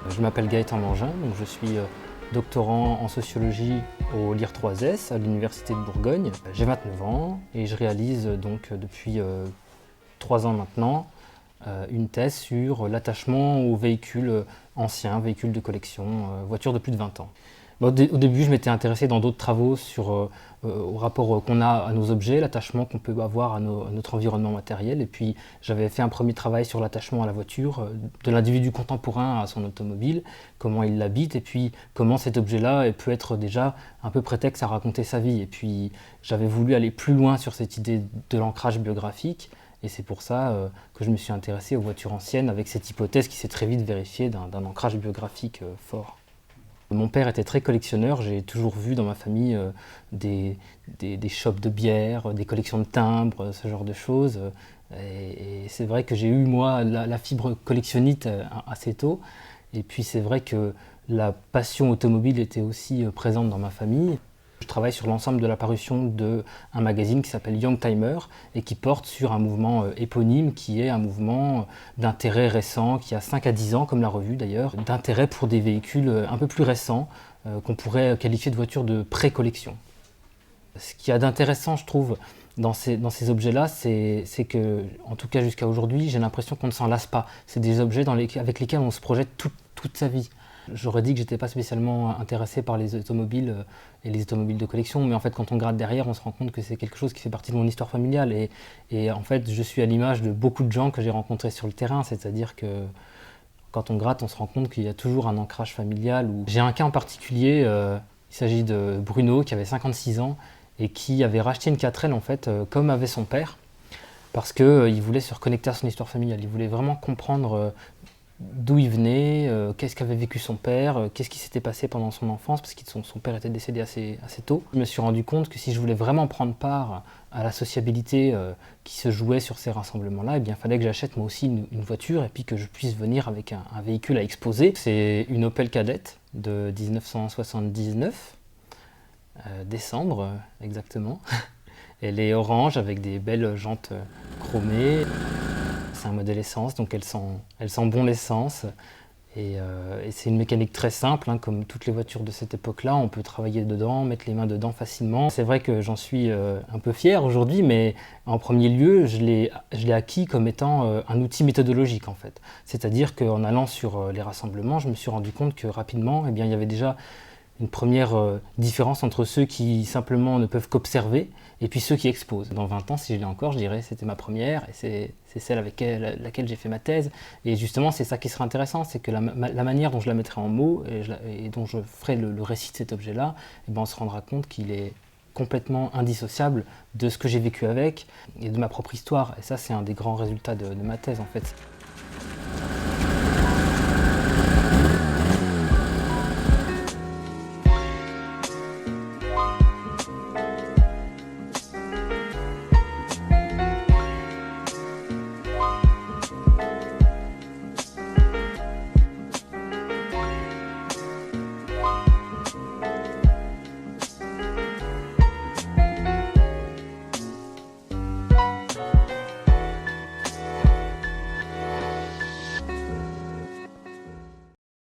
Je m'appelle Gaëtan Mangin, donc je suis doctorant en sociologie au LIR 3S à l'Université de Bourgogne. J'ai 29 ans et je réalise donc depuis 3 ans maintenant une thèse sur l'attachement aux véhicules anciens, véhicules de collection, voitures de plus de 20 ans. Au début, je m'étais intéressé dans d'autres travaux au rapport qu'on a à nos objets, l'attachement qu'on peut avoir à notre environnement matériel. Et puis, j'avais fait un premier travail sur l'attachement à la voiture, de l'individu contemporain à son automobile, comment il l'habite, et puis comment cet objet-là peut être déjà un peu prétexte à raconter sa vie. Et puis, j'avais voulu aller plus loin sur cette idée de l'ancrage biographique. Et c'est pour ça que je me suis intéressé aux voitures anciennes, avec cette hypothèse qui s'est très vite vérifiée d'un ancrage biographique fort. Mon père était très collectionneur, j'ai toujours vu dans ma famille des shops de bière, des collections de timbres, ce genre de choses. Et c'est vrai que j'ai eu, moi, la fibre collectionnite assez tôt. Et puis c'est vrai que la passion automobile était aussi présente dans ma famille. Je travaille sur l'ensemble de la parution d'un magazine qui s'appelle Youngtimer et qui porte sur un mouvement éponyme qui est un mouvement d'intérêt récent, qui a 5 à 10 ans, comme la revue d'ailleurs, d'intérêt pour des véhicules un peu plus récents qu'on pourrait qualifier de voitures de pré-collection. Ce qu'il y a d'intéressant, je trouve, dans ces objets-là, c'est que, en tout cas jusqu'à aujourd'hui, j'ai l'impression qu'on ne s'en lasse pas. C'est des objets avec lesquels on se projette toute sa vie. J'aurais dit que j'étais pas spécialement intéressé par les automobiles et les automobiles de collection, mais en fait quand on gratte derrière, on se rend compte que c'est quelque chose qui fait partie de mon histoire familiale et en fait je suis à l'image de beaucoup de gens que j'ai rencontrés sur le terrain, c'est-à-dire que quand on gratte, on se rend compte qu'il y a toujours un ancrage familial. J'ai un cas en particulier, il s'agit de Bruno qui avait 56 ans et qui avait racheté une 4L en fait, comme avait son père, parce qu'il voulait se reconnecter à son histoire familiale, il voulait vraiment comprendre d'où il venait, qu'est-ce qu'avait vécu son père, qu'est-ce qui s'était passé pendant son enfance, parce que son père était décédé assez tôt. Je me suis rendu compte que si je voulais vraiment prendre part à la sociabilité qui se jouait sur ces rassemblements-là, il fallait que j'achète moi aussi une voiture et puis que je puisse venir avec un véhicule à exposer. C'est une Opel Kadett de 1979, décembre exactement. Elle est orange avec des belles jantes chromées. C'est un modèle essence, donc elle sent bon l'essence. Et c'est une mécanique très simple, hein, comme toutes les voitures de cette époque-là. On peut travailler dedans, mettre les mains dedans facilement. C'est vrai que j'en suis un peu fier aujourd'hui, mais en premier lieu, je l'ai acquis comme étant un outil méthodologique en fait. C'est-à-dire qu'en allant sur les rassemblements, je me suis rendu compte que rapidement, il y avait déjà une première différence entre ceux qui simplement ne peuvent qu'observer et puis ceux qui exposent. Dans 20 ans, si je l'ai encore, je dirais c'était ma première et c'est celle avec laquelle j'ai fait ma thèse. Et justement, c'est ça qui serait intéressant, c'est que la manière dont je la mettrai en mots et dont je ferai le récit de cet objet-là, on se rendra compte qu'il est complètement indissociable de ce que j'ai vécu avec et de ma propre histoire. Et ça, c'est un des grands résultats de ma thèse en fait.